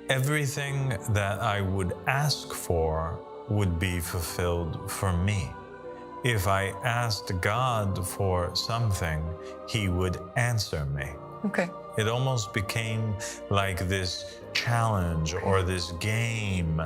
everything that I would ask for would be fulfilled for me. If I asked God for something, He would answer me. Okay. It almost became like this challenge or this game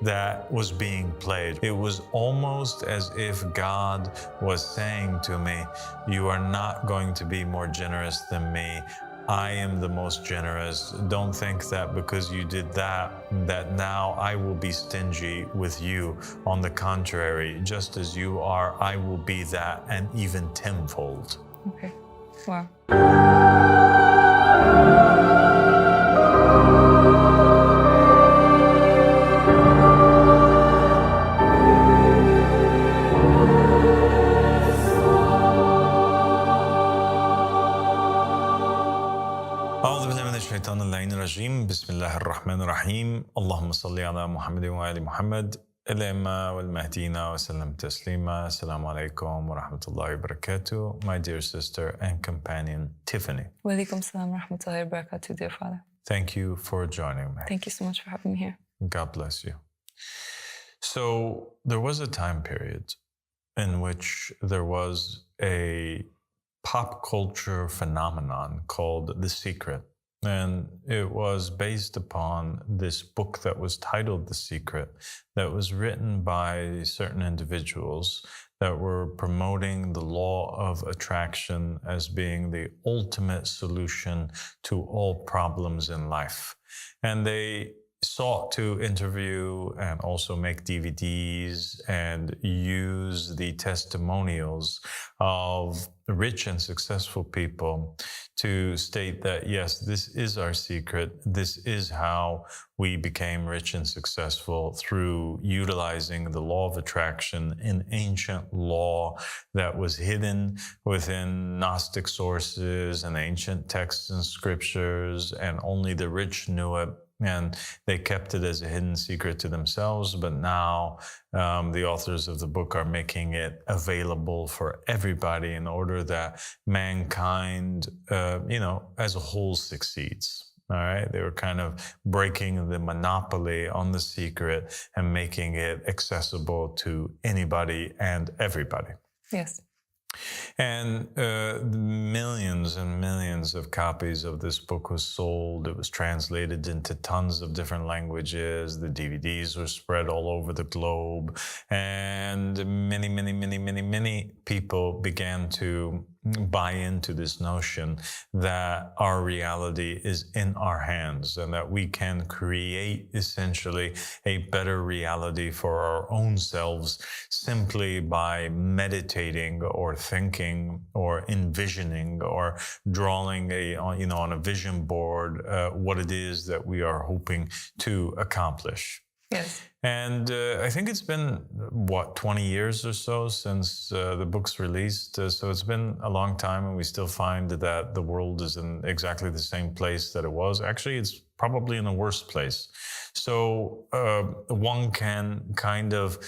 that was being played. It was almost as if God was saying to me, you are not going to be more generous than me. I am the most generous. Don't think that because you did that now I will be stingy with you. On the contrary, just as you are, I will be that, and even tenfold. Okay. Wow. بسم الله الرحمن الرحيم اللهم صل على محمد وآل محمد الأئمة والمهديين وسلم تسليما. السلام عليكم ورحمة الله وبركاته. My dear sister and companion Tiffany. Walaikum salam wa rahmatullahi wa barakatuh, dear father. Thank you for joining me. Thank you so much for having me here. God bless you. So there was a time period in which there was a pop culture phenomenon called The Secret. And it was based upon this book that was titled The Secret, that was written by certain individuals that were promoting the law of attraction as being the ultimate solution to all problems in life. And they sought to interview and also make DVDs and use the testimonials of rich and successful people to state that, yes, this is our secret. This is how we became rich and successful, through utilizing the law of attraction, an ancient law that was hidden within Gnostic sources and ancient texts and scriptures, and only the rich knew it. And they kept it as a hidden secret to themselves. But now the authors of the book are making it available for everybody in order that mankind, as a whole succeeds. All right. They were kind of breaking the monopoly on the secret and making it accessible to anybody and everybody. Yes. And millions and millions of copies of this book was sold. It was translated into tons of different languages. The DVDs were spread all over the globe. And many people began to buy into this notion that our reality is in our hands, and that we can create essentially a better reality for our own selves simply by meditating or thinking or envisioning or drawing on a vision board what it is that we are hoping to accomplish. Yes. And I think it's been, 20 years or so since the book's released. So it's been a long time, and we still find that the world is in exactly the same place that it was. Actually, it's probably in a worse place. So one can kind of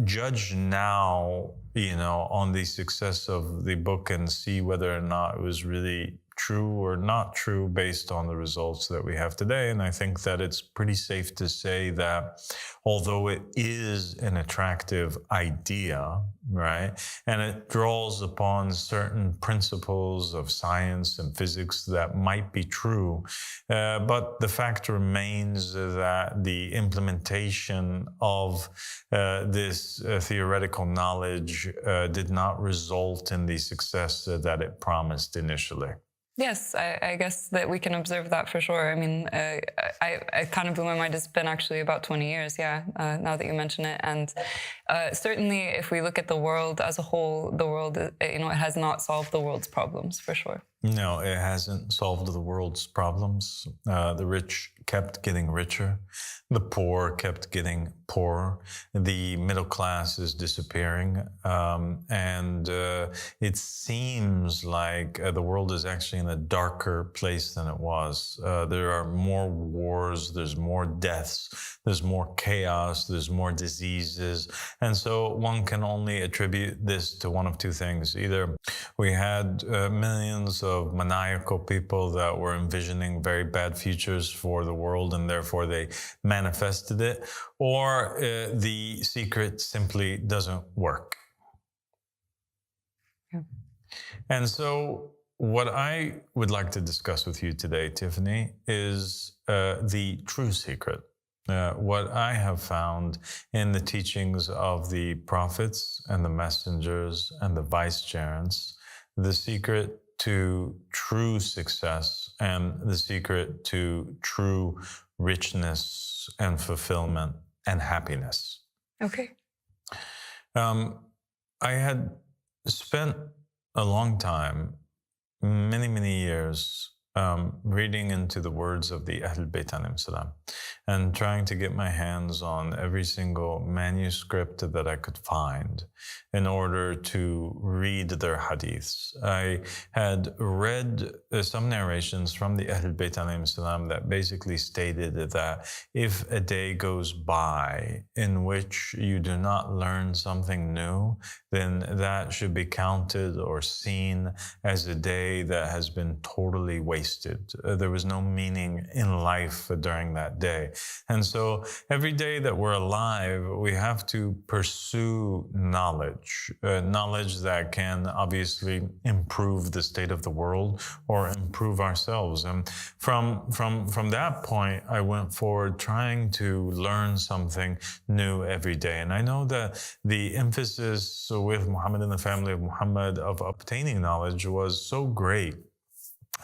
judge now, on the success of the book and see whether or not it was really true or not true based on the results that we have today. And I think that it's pretty safe to say that although it is an attractive idea, right, and it draws upon certain principles of science and physics that might be true, but the fact remains that the implementation of this theoretical knowledge did not result in the success that it promised initially. Yes, I guess that we can observe that for sure. I mean, I kind of blew my mind. It's been actually about 20 years, now that you mention it. And certainly, if we look at the world as a whole, the world, it has not solved the world's problems, for sure. No, it hasn't solved the world's problems. The rich kept getting richer. The poor kept getting poorer. The middle class is disappearing. And it seems like the world is actually in a darker place than it was. There are more wars, there's more deaths, there's more chaos, there's more diseases. And so one can only attribute this to one of two things. Either we had millions of of maniacal people that were envisioning very bad futures for the world and therefore they manifested it, or the secret simply doesn't work. Yeah. And so what I would like to discuss with you today, Tiffany, is the true secret. What I have found in the teachings of the prophets and the messengers and the vicegerents, the secret to true success and the secret to true richness and fulfillment and happiness. Okay. I had spent a long time, many years, reading into the words of the Ahl Bayt alayhim salam and trying to get my hands on every single manuscript that I could find in order to read their hadiths. I had read some narrations from the Ahl Bayt alayhim salam that basically stated that if a day goes by in which you do not learn something new, then that should be counted or seen as a day that has been totally wasted. There was no meaning in life during that day. And so every day that we're alive, we have to pursue knowledge, knowledge that can obviously improve the state of the world or improve ourselves. And from that point, I went forward trying to learn something new every day. And I know that the emphasis with Muhammad and the family of Muhammad of obtaining knowledge was so great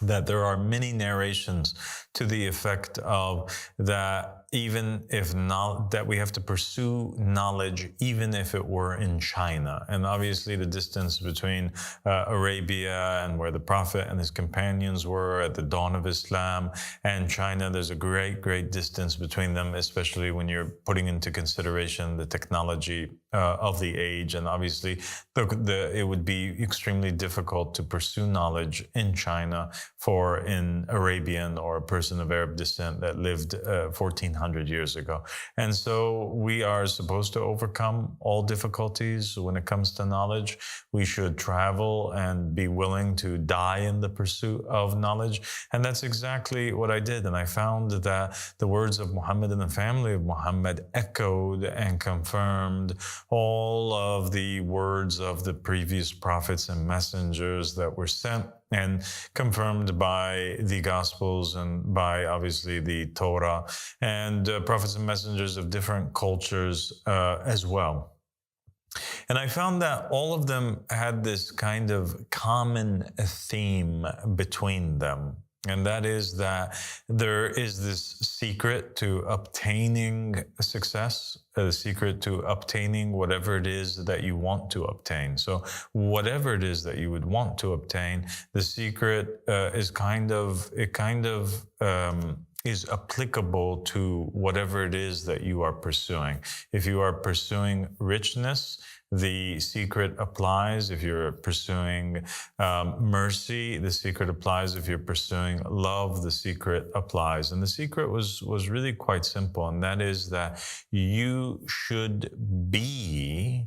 that there are many narrations to the effect of that even if not, that we have to pursue knowledge even if it were in China. And obviously the distance between Arabia and where the Prophet and his companions were at the dawn of Islam and China, there's a great distance between them, especially when you're putting into consideration the technology of the age. And obviously it would be extremely difficult to pursue knowledge in China for an Arabian or a person of Arab descent that lived 1400 years ago. And so we are supposed to overcome all difficulties when it comes to knowledge. We should travel and be willing to die in the pursuit of knowledge. And that's exactly what I did. And I found that the words of Muhammad and the family of Muhammad echoed and confirmed all of the words of the previous prophets and messengers that were sent and confirmed by the Gospels and by obviously the Torah and prophets and messengers of different cultures as well. And I found that all of them had this kind of common theme between them. And that is that there is this secret to obtaining success, a secret to obtaining whatever it is that you want to obtain. So whatever it is that you would want to obtain, the secret is is applicable to whatever it is that you are pursuing. If you are pursuing richness, the secret applies. If you're pursuing mercy, the secret applies. If you're pursuing love, the secret applies. And the secret was really quite simple, and that is that you should be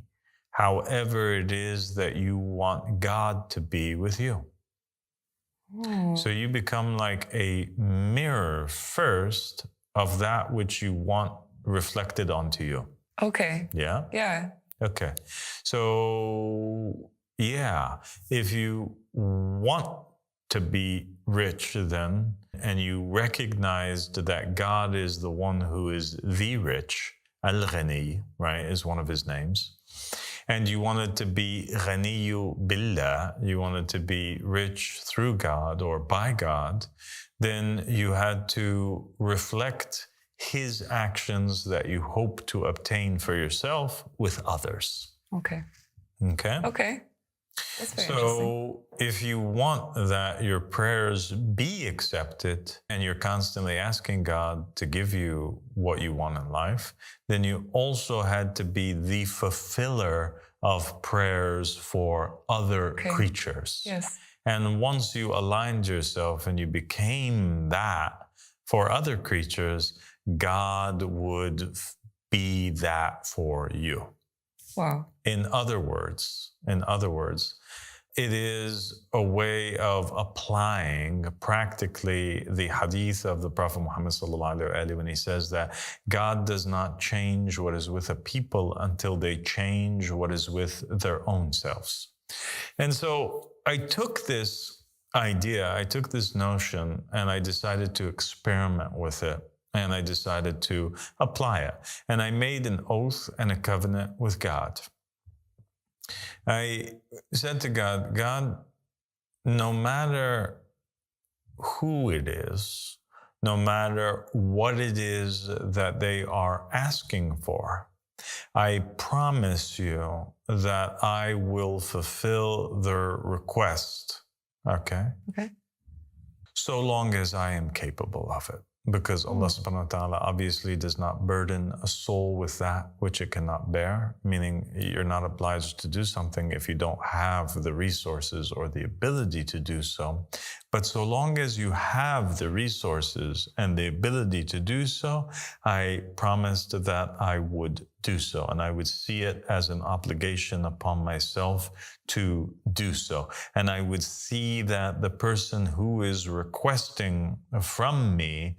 however it is that you want God to be with you. So you become like a mirror first of that which you want reflected onto you. Okay. Yeah? Yeah. Okay. So, yeah, if you want to be rich then, and you recognized that God is the one who is the rich, Al-Ghani, right, is one of his names, and you wanted to be Ghaniyu Billah, you wanted to be rich through God or by God, then you had to reflect his actions that you hope to obtain for yourself with others. Okay. Okay? Okay. That's very interesting. So if you want that your prayers be accepted and you're constantly asking God to give you what you want in life, then you also had to be the fulfiller of prayers for other creatures. Yes. And once you aligned yourself and you became that for other creatures, God would be that for you. Wow. In other words, it is a way of applying practically the hadith of the Prophet Muhammad sallallahu alaihi wasallam when he says that God does not change what is with a people until they change what is with their own selves. And so I took this idea, I took this notion, and I decided to experiment with it. And I decided to apply it. And I made an oath and a covenant with God. I said to God, God, no matter who it is, no matter what it is that they are asking for, I promise you that I will fulfill their request. Okay? Okay. So long as I am capable of it. Because Allah subhanahu wa ta'ala obviously does not burden a soul with that which it cannot bear, meaning you're not obliged to do something if you don't have the resources or the ability to do so. But so long as you have the resources and the ability to do so, I promised that I would do so. And I would see it as an obligation upon myself to do so. And I would see that the person who is requesting from me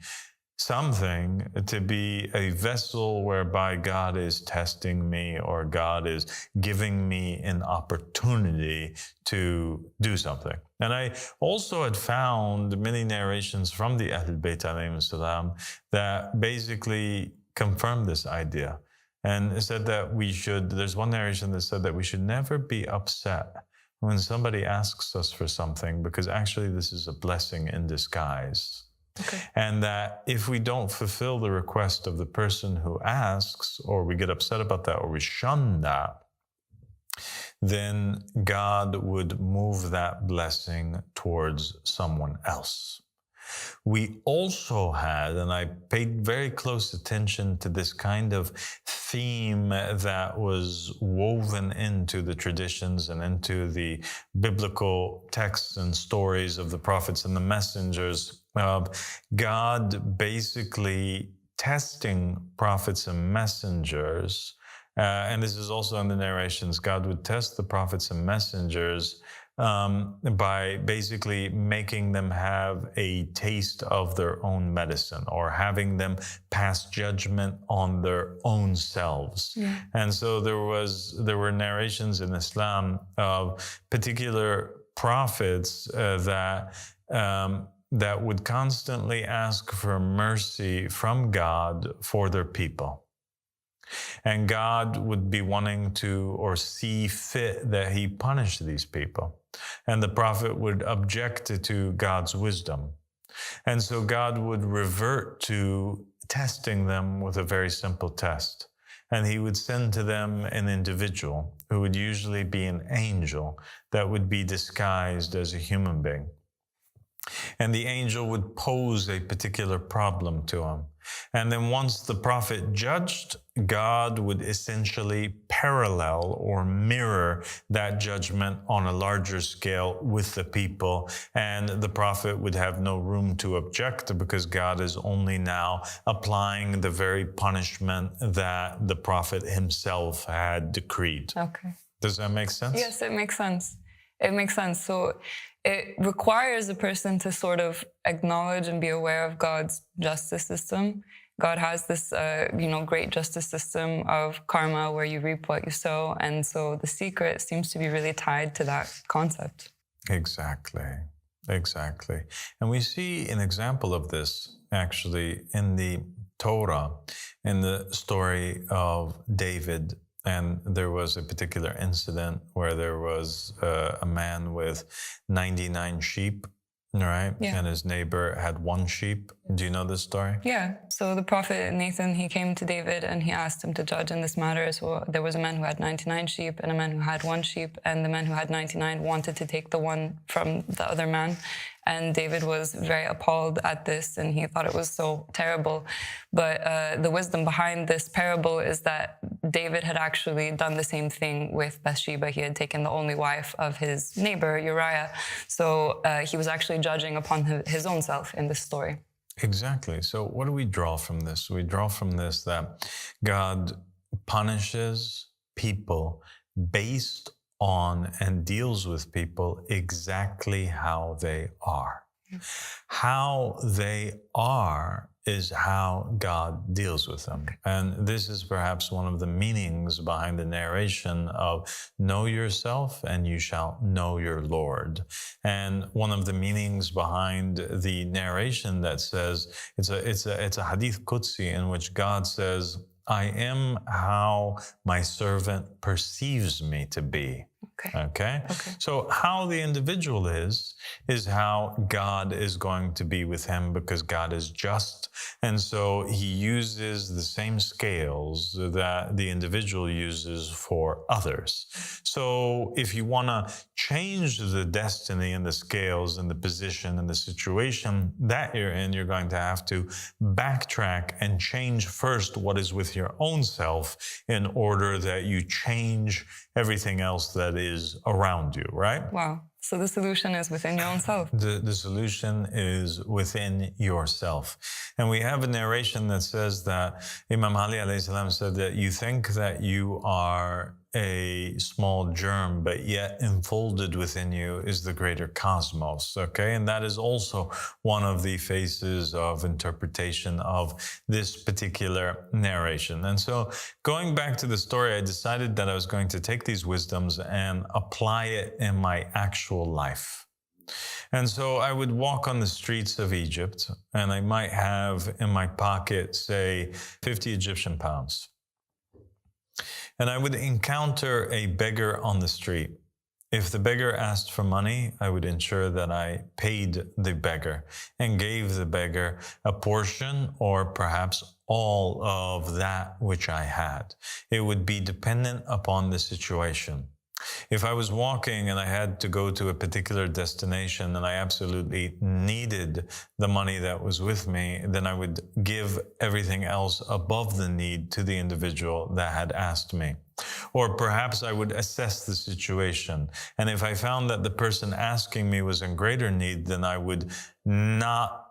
something to be a vessel whereby God is testing me or God is giving me an opportunity to do something. And I also had found many narrations from the Ahlul Bayt alayhim salam that basically confirmed this idea. And it said that there's one narration that said that we should never be upset when somebody asks us for something, because actually this is a blessing in disguise. Okay. And that if we don't fulfill the request of the person who asks, or we get upset about that, or we shun that, then God would move that blessing towards someone else. We also had, and I paid very close attention to this kind of theme that was woven into the traditions and into the biblical texts and stories of the prophets and the messengers of God basically testing prophets and messengers. And this is also in the narrations. God would test the prophets and messengers by basically making them have a taste of their own medicine, or having them pass judgment on their own selves. Yeah. And so there were narrations in Islam of particular prophets that would constantly ask for mercy from God for their people. And God would be wanting to, or see fit, that he punish these people. And the prophet would object to God's wisdom. And so God would revert to testing them with a very simple test. And he would send to them an individual who would usually be an angel that would be disguised as a human being. And the angel would pose a particular problem to him. And then once the prophet judged, God would essentially parallel or mirror that judgment on a larger scale with the people. And the prophet would have no room to object, because God is only now applying the very punishment that the prophet himself had decreed. Okay. Does that make sense? Yes, it makes sense. It makes sense. So it requires a person to sort of acknowledge and be aware of God's justice system. God has this, great justice system of karma where you reap what you sow. And so the secret seems to be really tied to that concept. Exactly. And we see an example of this actually in the Torah, in the story of David. And there was a particular incident where there was a man with 99 sheep, right? Yeah. And his neighbor had one sheep. Do you know this story? Yeah. So the prophet Nathan, he came to David and he asked him to judge in this matter. So there was a man who had 99 sheep and a man who had one sheep. And the man who had 99 wanted to take the one from the other man. And David was very appalled at this, and he thought it was so terrible. But the wisdom behind this parable is that David had actually done the same thing with Bathsheba. He had taken the only wife of his neighbor, Uriah. So he was actually judging upon his own self in this story. Exactly. So what do we draw from this? We draw from this that God punishes people based on and deals with people exactly how they are. How they are is how God deals with them. And this is perhaps one of the meanings behind the narration of know yourself and you shall know your Lord. And one of the meanings behind the narration that says, it's a hadith Qudsi in which God says, I am how my servant perceives me to be. Okay. So how the individual is how God is going to be with him, because God is just. And so he uses the same scales that the individual uses for others. So if you want to change the destiny and the scales and the position and the situation that you're in, you're going to have to backtrack and change first what is with your own self in order that you change everything else that is around you, right? Wow. So the solution is within your own self. The solution is within yourself. And we have a narration that says that Imam Ali alayhi salam said that you think that you are a small germ, but yet enfolded within you is the greater cosmos, okay? And that is also one of the phases of interpretation of this particular narration. And so going back to the story, I decided that I was going to take these wisdoms and apply it in my actual life. And so I would walk on the streets of Egypt, and I might have in my pocket, say, 50 Egyptian pounds. And I would encounter a beggar on the street. If the beggar asked for money, I would ensure that I paid the beggar and gave the beggar a portion or perhaps all of that which I had. It would be dependent upon the situation. If I was walking and I had to go to a particular destination and I absolutely needed the money that was with me, then I would give everything else above the need to the individual that had asked me. Or perhaps I would assess the situation. And if I found that the person asking me was in greater need, then I would not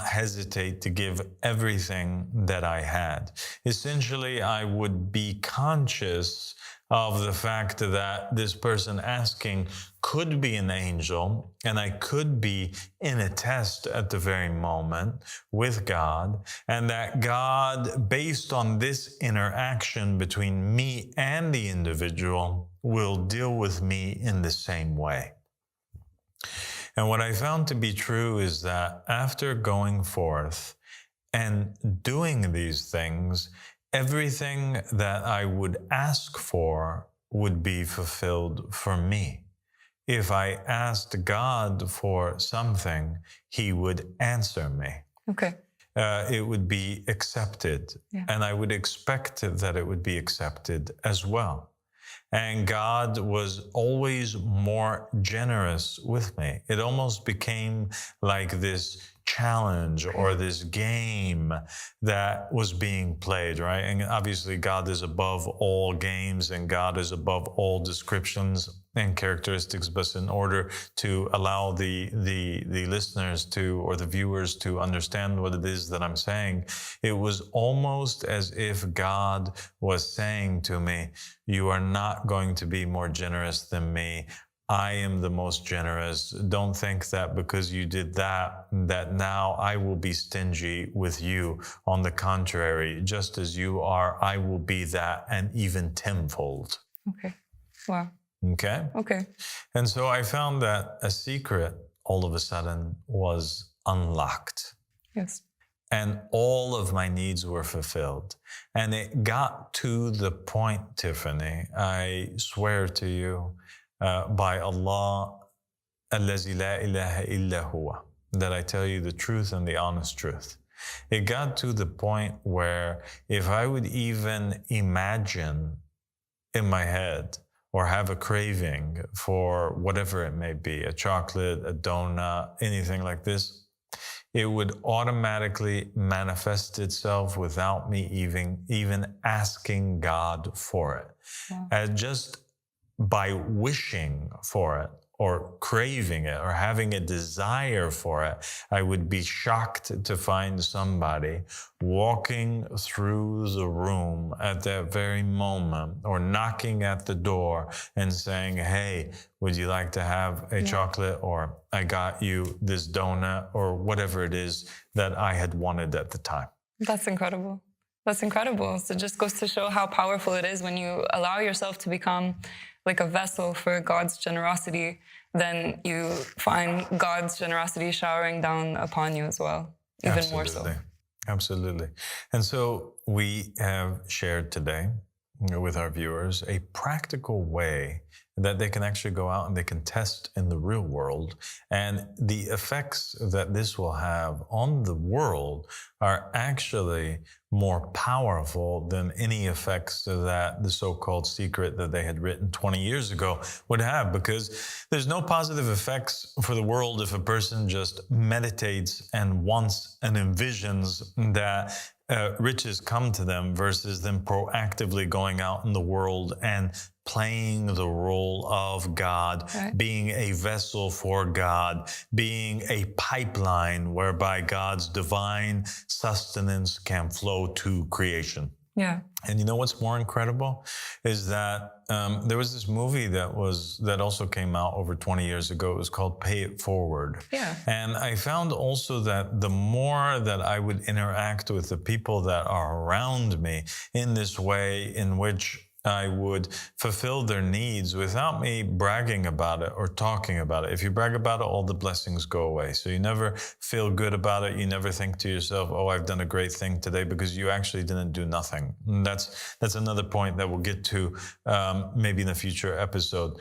hesitate to give everything that I had. Essentially, I would be conscious of the fact that this person asking could be an angel, and I could be in a test at the very moment with God, and that God, based on this interaction between me and the individual, will deal with me in the same way. And what I found to be true is that after going forth and doing these things, everything that I would ask for would be fulfilled for me. If I asked God for something, He would answer me. Okay. It would be accepted. Yeah. And I would expect that it would be accepted as well. And God was always more generous with me. It almost became like this challenge or this game that was being played, right? And obviously God is above all games and God is above all descriptions and characteristics, but in order to allow the listeners to, or the viewers to understand what it is that I'm saying, it was almost as if God was saying to me, you are not going to be more generous than me. I am the most generous. Don't think that because you did that now I will be stingy with you. On the contrary, just as you are, I will be that, and even tenfold. Okay. Wow. Okay? Okay. And so I found that a secret all of a sudden was unlocked. Yes. And all of my needs were fulfilled. And it got to the point, Tiffany, I swear to you, by Allah, الذي لا إله إلا هو, that I tell you the truth and the honest truth. It got to the point where if I would even imagine in my head or have a craving for whatever it may be, a chocolate, a donut, anything like this, it would automatically manifest itself without me even asking God for it. Yeah. Just by wishing for it or craving it or having a desire for it, I would be shocked to find somebody walking through the room at that very moment or knocking at the door and saying, hey, would you like to have a chocolate, or I got you this donut, or whatever it is that I had wanted at the time. That's incredible. That's incredible. So it just goes to show how powerful it is when you allow yourself to become like a vessel for God's generosity, then you find God's generosity showering down upon you as well, even more so. Absolutely. And so we have shared today with our viewers a practical way that they can actually go out and they can test in the real world. And the effects that this will have on the world are actually more powerful than any effects that the so-called secret that they had written 20 years ago would have, because there's no positive effects for the world if a person just meditates and wants and envisions that riches come to them versus them proactively going out in the world and playing the role of God, being a vessel for God, being a pipeline whereby God's divine sustenance can flow to creation. Yeah. And you know what's more incredible is that there was this movie that also came out over 20 years ago. It was called Pay It Forward. Yeah. And I found also that the more that I would interact with the people that are around me in this way in which I would fulfill their needs without me bragging about it or talking about it. If you brag about it, all the blessings go away. So you never feel good about it. You never think to yourself, oh, I've done a great thing today, because you actually didn't do nothing. And that's another point that we'll get to maybe in a future episode.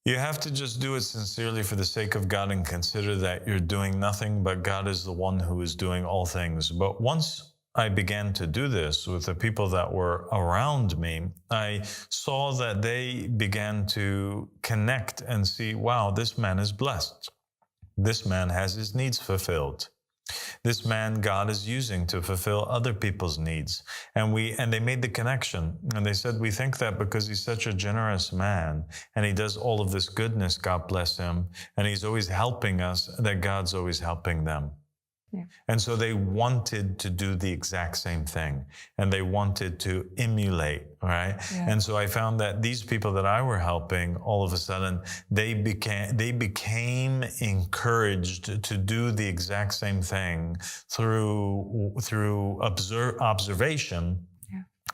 You have to just do it sincerely for the sake of God and consider that you're doing nothing, but God is the one who is doing all things. But once I began to do this with the people that were around me, I saw that they began to connect and see, wow, this man is blessed. This man has his needs fulfilled. This man God is using to fulfill other people's needs. And they made the connection. And they said, we think that because he's such a generous man and he does all of this goodness, God bless him, and he's always helping us, that God's always helping them. Yeah. And so they wanted to do the exact same thing, and they wanted to emulate, right? Yeah. And so I found that these people that I were helping, all of a sudden, they became encouraged to do the exact same thing through observation.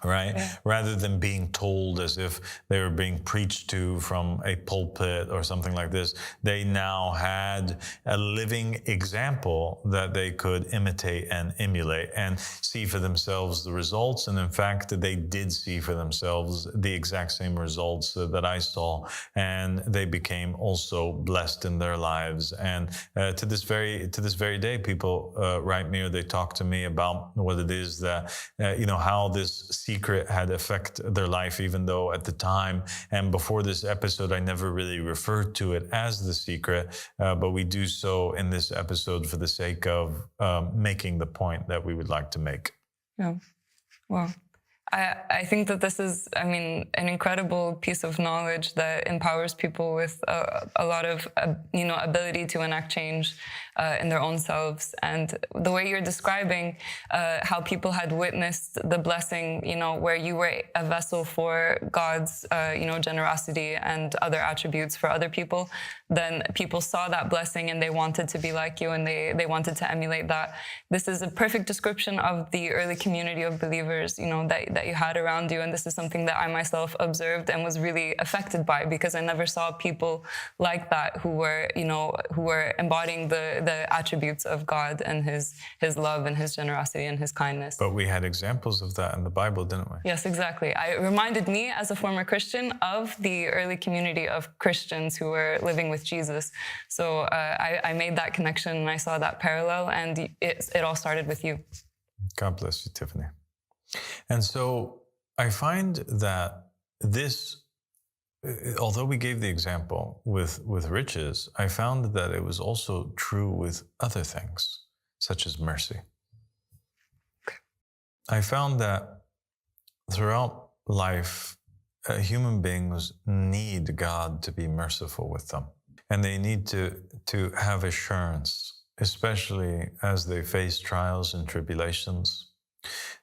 Right? Yeah. Rather than being told as if they were being preached to from a pulpit or something like this, they now had a living example that they could imitate and emulate and see for themselves the results. And in fact, they did see for themselves the exact same results that I saw, and they became also blessed in their lives. And to this very day, people write me or they talk to me about what it is that how this secret had affected their life, even though at the time and before this episode, I never really referred to it as the secret, but we do so in this episode for the sake of making the point that we would like to make. Yeah. Wow. I think that this is, an incredible piece of knowledge that empowers people with a lot of, ability to enact change in their own selves. And the way you're describing how people had witnessed the blessing, where you were a vessel for God's, generosity and other attributes for other people, then people saw that blessing and they wanted to be like you, and they wanted to emulate that. This is a perfect description of the early community of believers, that you had around you. And this is something that I myself observed and was really affected by, because I never saw people like that who were embodying the attributes of God and his love and his generosity and his kindness. But we had examples of that in the Bible, didn't we? Yes, exactly. It reminded me as a former Christian of the early community of Christians who were living with Jesus. So I made that connection and I saw that parallel, and it all started with you. God bless you, Tiffany. And so I find that this, although we gave the example with riches, I found that it was also true with other things, such as mercy. I found that throughout life human beings need God to be merciful with them. And they need to have assurance, especially as they face trials and tribulations.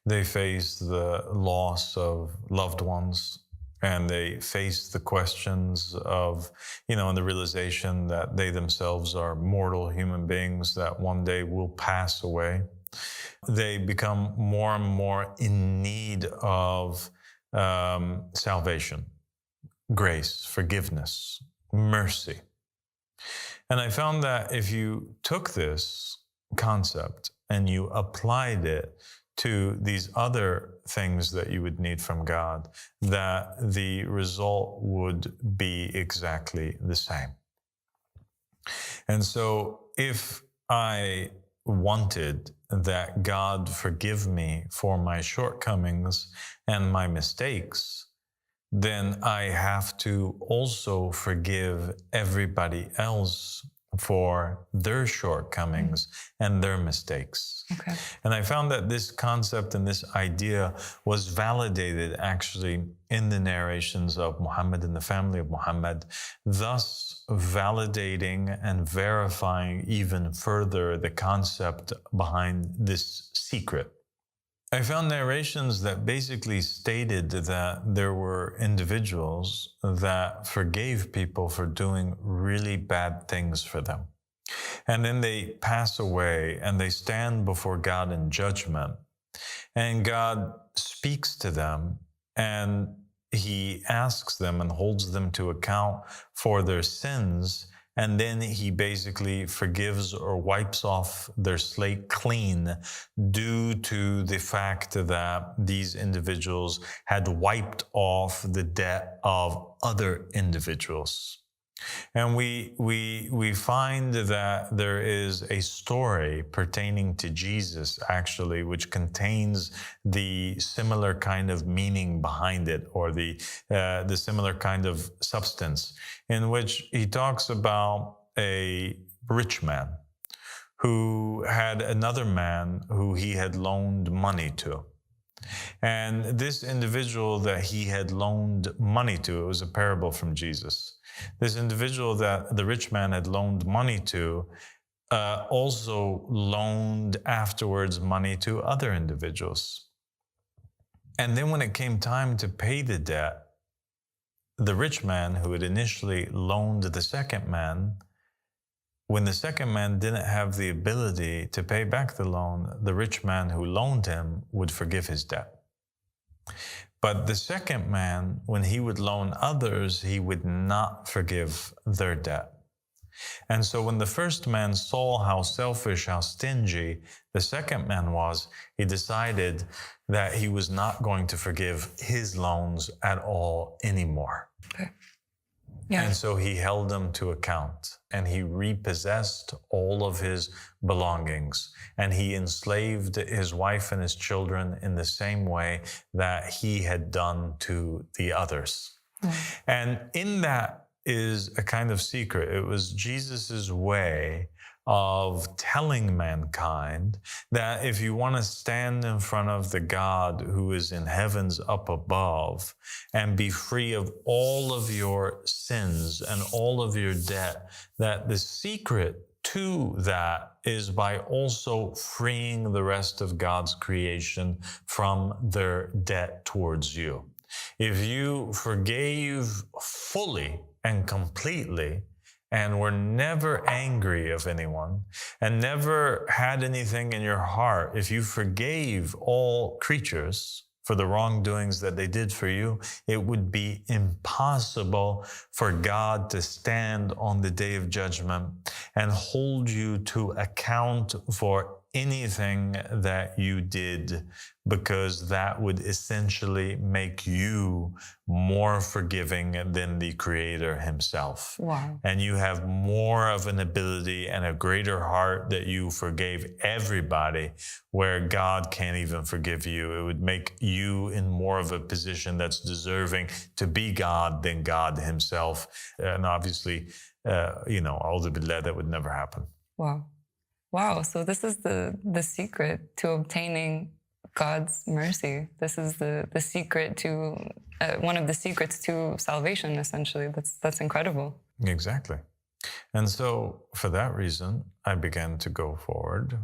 They face the loss of loved ones, and they face the questions of, and the realization that they themselves are mortal human beings that one day will pass away. They become more and more in need of salvation, grace, forgiveness, mercy. And I found that if you took this concept and you applied it to these other things that you would need from God, that the result would be exactly the same. And so if I wanted that God forgive me for my shortcomings and my mistakes, then I have to also forgive everybody else for their shortcomings and their mistakes. Okay. And I found that this concept and this idea was validated actually in the narrations of Muhammad and the family of Muhammad, thus validating and verifying even further the concept behind this secret. I found narrations that basically stated that there were individuals that forgave people for doing really bad things for them. And then they pass away and they stand before God in judgment. And God speaks to them and he asks them and holds them to account for their sins. And then he basically forgives or wipes off their slate clean due to the fact that these individuals had wiped off the debt of other individuals. And we find that there is a story pertaining to Jesus, actually, which contains the similar kind of meaning behind it, or the similar kind of substance, in which he talks about a rich man who had another man who he had loaned money to. And this individual that he had loaned money to, it was a parable from Jesus. This individual that the rich man had loaned money to also loaned afterwards money to other individuals. And then when it came time to pay the debt, the rich man who had initially loaned the second man, when the second man didn't have the ability to pay back the loan, the rich man who loaned him would forgive his debt. But the second man, when he would loan others, he would not forgive their debt. And so when the first man saw how selfish, how stingy the second man was, he decided that he was not going to forgive his loans at all anymore. Okay. Yeah. And so he held them to account, and he repossessed all of his belongings, and he enslaved his wife and his children in the same way that he had done to the others. Mm. And in that is a kind of secret. It was Jesus's way of telling mankind that if you want to stand in front of the God who is in heavens up above and be free of all of your sins and all of your debt, that the secret to that is by also freeing the rest of God's creation from their debt towards you. If you forgave fully and completely, and were never angry of anyone, and never had anything in your heart, if you forgave all creatures for the wrongdoings that they did for you, it would be impossible for God to stand on the day of judgment and hold you to account for anything that you did, because that would essentially make you more forgiving than the Creator himself. Wow. And you have more of an ability and a greater heart that you forgave everybody, where God can't even forgive you. It would make you in more of a position that's deserving to be God than God himself. And obviously, A'udhu Billah, that would never happen. Wow. Wow. So this is the secret to obtaining God's mercy. This is the secret to one of the secrets to salvation. Essentially, that's incredible. Exactly. And so, for that reason, I began to go forward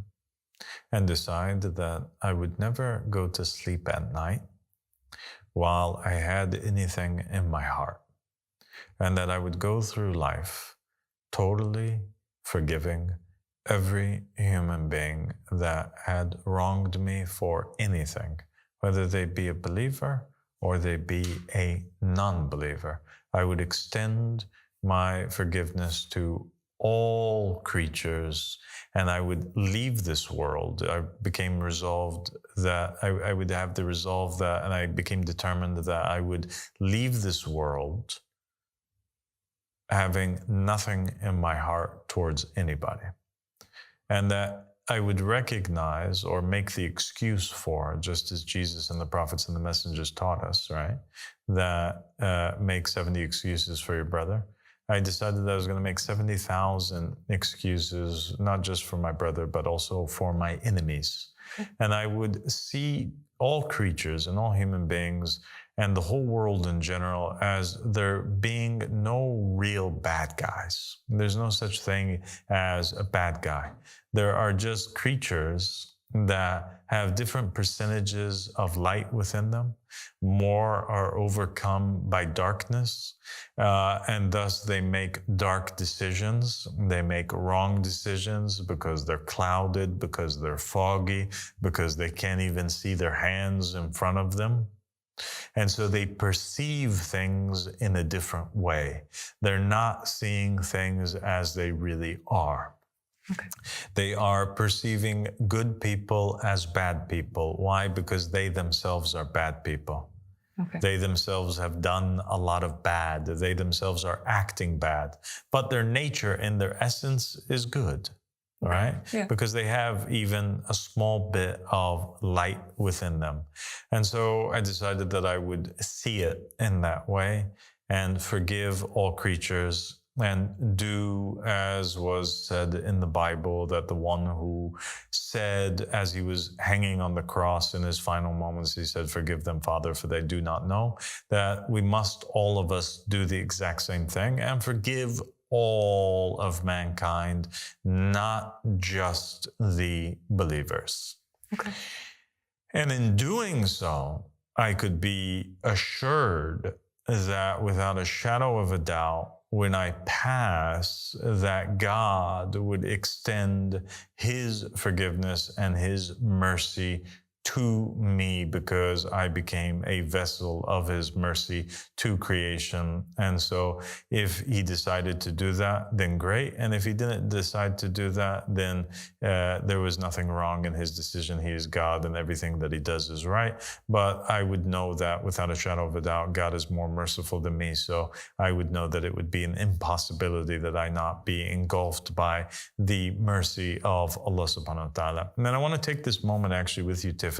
and decide that I would never go to sleep at night while I had anything in my heart, and that I would go through life totally forgiving every human being that had wronged me for anything, whether they be a believer or they be a non-believer. I would extend my forgiveness to all creatures, and I would leave this world. I became resolved that I would have the resolve that, and I became determined that I would leave this world having nothing in my heart towards anybody. And that I would recognize or make the excuse for, just as Jesus and the prophets and the messengers taught us, right? That make 70 excuses for your brother. I decided that I was going to make 70,000 excuses, not just for my brother, but also for my enemies. And I would see all creatures and all human beings and the whole world in general as there being no real bad guys. There's no such thing as a bad guy. There are just creatures that have different percentages of light within them. More are overcome by darkness, and thus they make dark decisions. They make wrong decisions because they're clouded, because they're foggy, because they can't even see their hands in front of them. And so they perceive things in a different way. They're not seeing things as they really are. Okay. They are perceiving good people as bad people. Why? Because they themselves are bad people. Okay. They themselves have done a lot of bad. They themselves are acting bad. But their nature and their essence is good, right? Yeah. Because they have even a small bit of light within them. And so I decided that I would see it in that way and forgive all creatures and do as was said in the Bible, that the one who said as he was hanging on the cross in his final moments, he said, "Forgive them, Father, for they do not know," that we must, all of us, do the exact same thing and forgive all of mankind, not just the believers. Okay. And in doing so, I could be assured that without a shadow of a doubt, when I pass, that God would extend his forgiveness and his mercy to me, because I became a vessel of his mercy to creation. And so if he decided to do that, then great. And if he didn't decide to do that, then there was nothing wrong in his decision. He is God and everything that he does is right. But I would know that without a shadow of a doubt, God is more merciful than me. So I would know that it would be an impossibility that I not be engulfed by the mercy of Allah subhanahu wa ta'ala. And then I want to take this moment actually with you, Tiffany,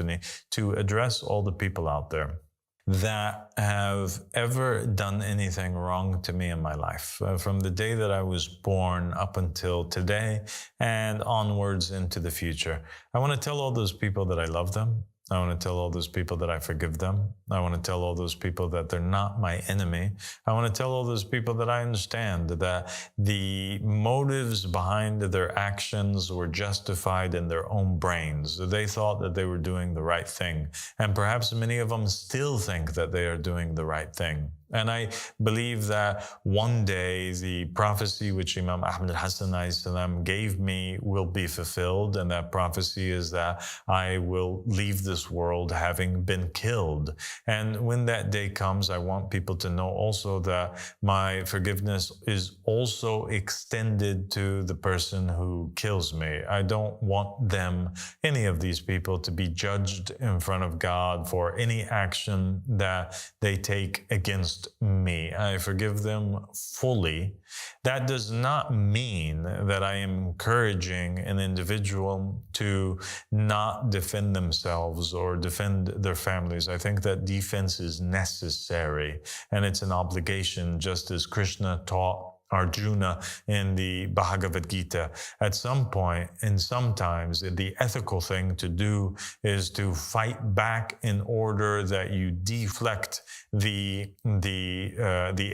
to address all the people out there that have ever done anything wrong to me in my life, from the day that I was born up until today and onwards into the future. I want to tell all those people that I love them. I want to tell all those people that I forgive them. I want to tell all those people that they're not my enemy. I want to tell all those people that I understand that the motives behind their actions were justified in their own brains. They thought that they were doing the right thing. And perhaps many of them still think that they are doing the right thing. And I believe that one day the prophecy which Imam Ahmad al-Hassan gave me will be fulfilled. And that prophecy is that I will leave this world having been killed. And when that day comes, I want people to know also that my forgiveness is also extended to the person who kills me. I don't want them, any of these people, to be judged in front of God for any action that they take against me. I forgive them fully. That does not mean that I am encouraging an individual to not defend themselves or defend their families. I think that defense is necessary and it's an obligation, just as Krishna taught Arjuna in the Bhagavad Gita. At some point, and sometimes, the ethical thing to do is to fight back in order that you deflect the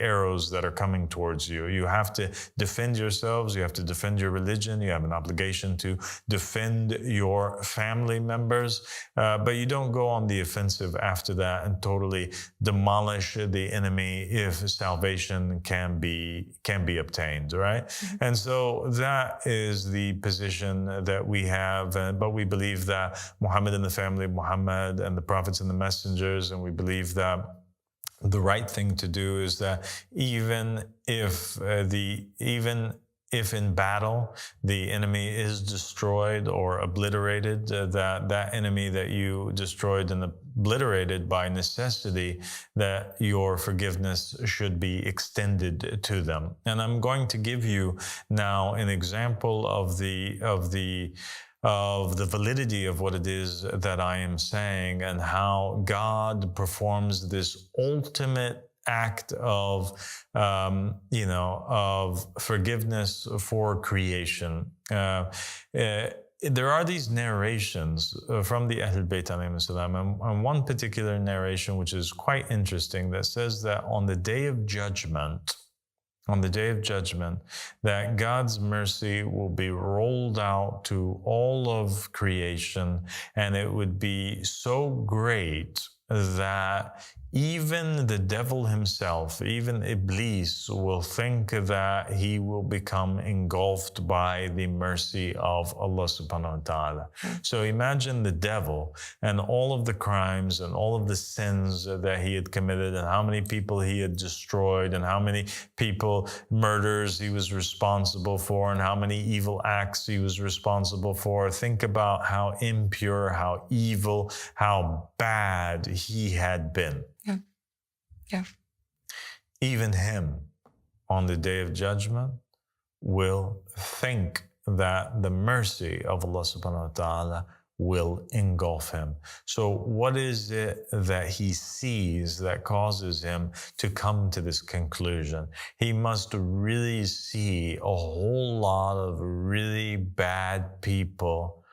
arrows that are coming towards you. You have to defend yourselves. You have to defend your religion. You have an obligation to defend your family members, but you don't go on the offensive after that and totally demolish the enemy if salvation can be obtained, right? Mm-hmm. And so that is the position that we have. But we believe that Muhammad and the family of Muhammad and the prophets and the messengers, and we believe that the right thing to do is that even if in battle the enemy is destroyed or obliterated, that enemy that you destroyed and obliterated by necessity, that your forgiveness should be extended to them. And I'm going to give you now an example of the validity of what it is that I am saying, and how God performs this ultimate act of forgiveness for creation. There are these narrations from the Ahlul Bayt alayhim salam, and one particular narration which is quite interesting, that says that on the day of judgment, that God's mercy will be rolled out to all of creation, and it would be so great that even the devil himself, even Iblis, will think that he will become engulfed by the mercy of Allah subhanahu wa ta'ala. So imagine the devil and all of the crimes and all of the sins that he had committed, and how many people he had destroyed, and how many murders he was responsible for, and how many evil acts he was responsible for. Think about how impure, how evil, how bad he had been. Yeah. Even him, on the day of judgment, will think that the mercy of Allah subhanahu wa ta'ala will engulf him. So what is it that he sees that causes him to come to this conclusion? He must really see a whole lot of really bad people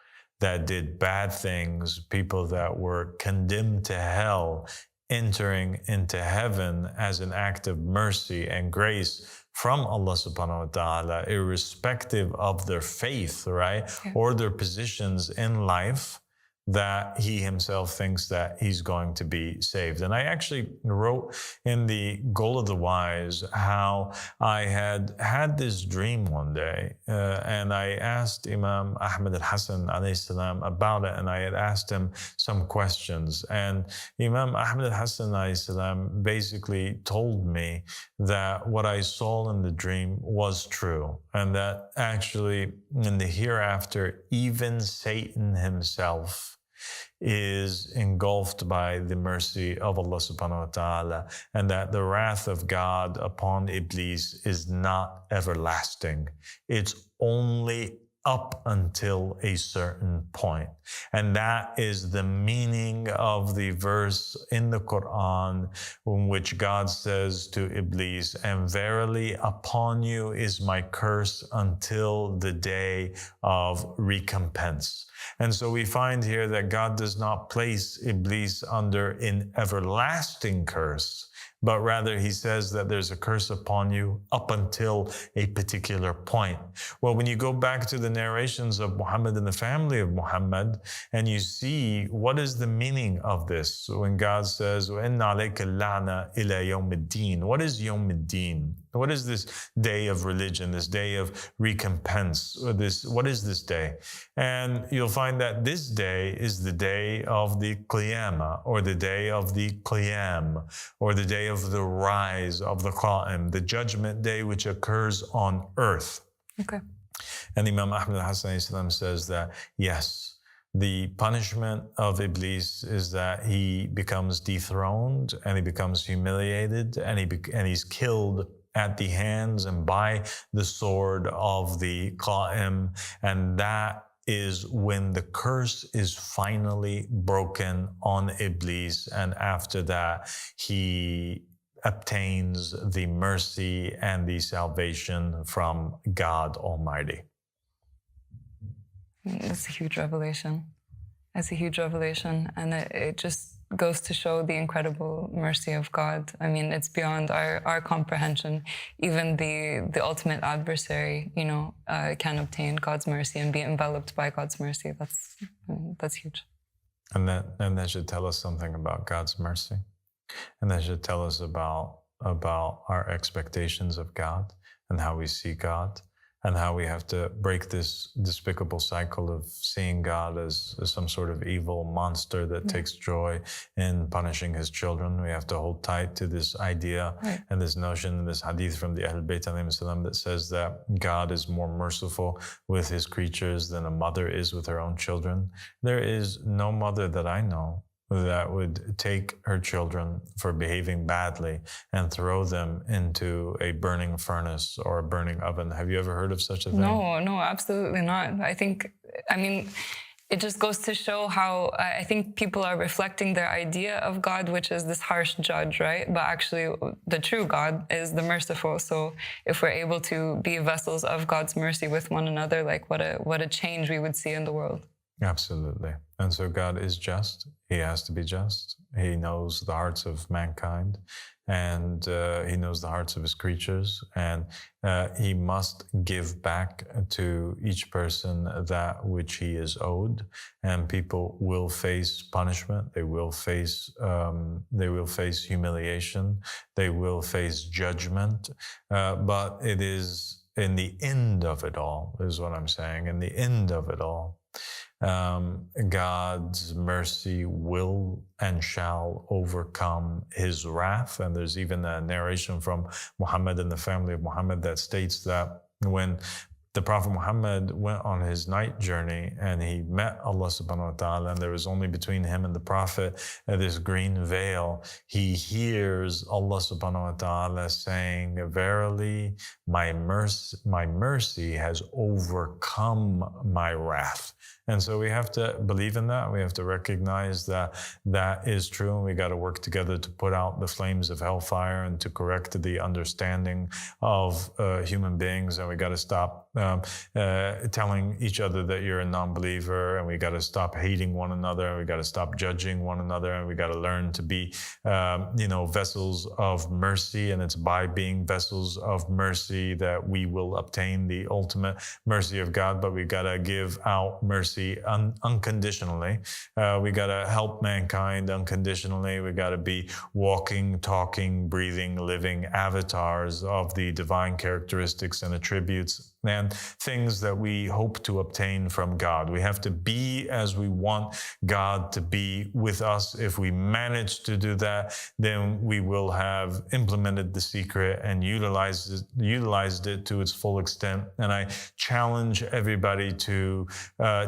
that did bad things, people that were condemned to hell, entering into heaven as an act of mercy and grace from Allah subhanahu wa ta'ala, irrespective of their faith, right? Yeah. Or their positions in life, that he himself thinks that he's going to be saved. And I actually wrote in the Goal of the Wise how I had this dream one day, and I asked Imam Ahmad al-Hasan alayhi salam about it, and I had asked him some questions. And Imam Ahmad al-Hasan alayhi salam basically told me that what I saw in the dream was true, and that actually in the hereafter, even Satan himself is engulfed by the mercy of Allah subhanahu wa ta'ala, and that the wrath of God upon Iblis is not everlasting. It's only up until a certain point. And that is the meaning of the verse in the Quran in which God says to Iblis, "And verily upon you is my curse until the day of recompense." And so we find here that God does not place Iblis under an everlasting curse, but rather he says that there's a curse upon you up until a particular point. Well, when you go back to the narrations of Muhammad and the family of Muhammad, and you see what is the meaning of this, when God says, وَإِنَّ عَلَيْكَ اللَّعْنَ إِلَى يَوْمِ الدِّينِ. What is Yawm al-Din? What is this day of religion, this day of recompense? What is this day? And you'll find that this day is the day of the Qiyamah, or the day of the Qiyam, or the day of the rise of the Qa'im, the judgment day which occurs on earth. Okay. And Imam Ahmad al-Hasan says that, yes, the punishment of Iblis is that he becomes dethroned, and he becomes humiliated, and he's killed at the hands and by the sword of the Qa'im. And that is when the curse is finally broken on Iblis. And after that, he obtains the mercy and the salvation from God Almighty. It's a huge revelation. It's a huge revelation, and it just goes to show the incredible mercy of God. I mean, it's beyond our comprehension. Even the ultimate adversary, can obtain God's mercy and be enveloped by God's mercy. That's huge. And that should tell us something about God's mercy, and that should tell us about our expectations of God and how we see God, and how we have to break this despicable cycle of seeing God as some sort of evil monster that takes joy in punishing his children. We have to hold tight to this idea and this notion, this hadith from the Ahl Bayt that says that God is more merciful with his creatures than a mother is with her own children. There is no mother that I know that would take her children for behaving badly and throw them into a burning furnace or a burning oven. Have you ever heard of such a thing? No, absolutely not. It just goes to show how I think people are reflecting their idea of God, which is this harsh judge, right? But actually, the true God is the merciful. So if we're able to be vessels of God's mercy with one another, like what a change we would see in the world. Absolutely. And so God is just. He has to be just. He knows the hearts of mankind, and he knows the hearts of his creatures, and he must give back to each person that which he is owed. And people will face punishment. They will face humiliation. They will face judgment. But it is in the end of it all, is what I'm saying. In the end of it all, God's mercy will and shall overcome his wrath. And there's even a narration from Muhammad and the family of Muhammad that states that when the Prophet Muhammad went on his night journey and he met Allah subhanahu wa ta'ala, and there was only between him and the Prophet this green veil, he hears Allah subhanahu wa ta'ala saying, "Verily, my mercy has overcome my wrath." And so we have to believe in that. We have to recognize that that is true. And we got to work together to put out the flames of hellfire and to correct the understanding of human beings. And we got to stop telling each other that you're a non-believer. And we got to stop hating one another. And we got to stop judging one another. And we got to learn to be, vessels of mercy. And it's by being vessels of mercy that we will obtain the ultimate mercy of God. But we got to give out mercy unconditionally. We got to help mankind unconditionally. We got to be walking, talking, breathing, living avatars of the divine characteristics and attributes and things that we hope to obtain from God. We have to be as we want God to be with us. If we manage to do that, then we will have implemented the secret and utilized it to its full extent. And I challenge everybody to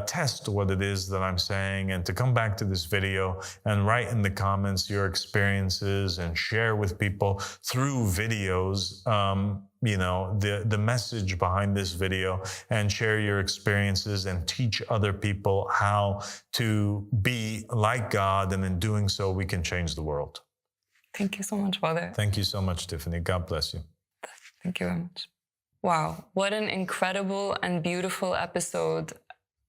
test what it is that I'm saying, and to come back to this video and write in the comments your experiences and share with people through videos the message behind this video, and share your experiences and teach other people how to be like God. And in doing so, we can change the world. Thank you so much, Father. Thank you so much, Tiffany. God bless you. Thank you very much. Wow, what an incredible and beautiful episode.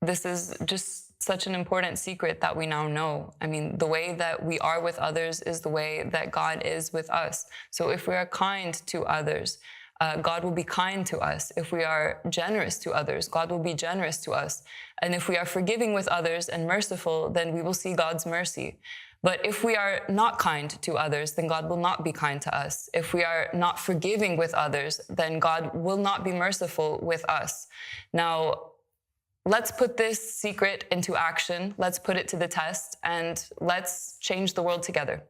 This is just such an important secret that we now know. I mean, the way that we are with others is the way that God is with us. So if we are kind to others, God will be kind to us. If we are generous to others, God will be generous to us. And if we are forgiving with others and merciful, then we will see God's mercy. But if we are not kind to others, then God will not be kind to us. If we are not forgiving with others, then God will not be merciful with us. Now, let's put this secret into action. Let's put it to the test, and let's change the world together.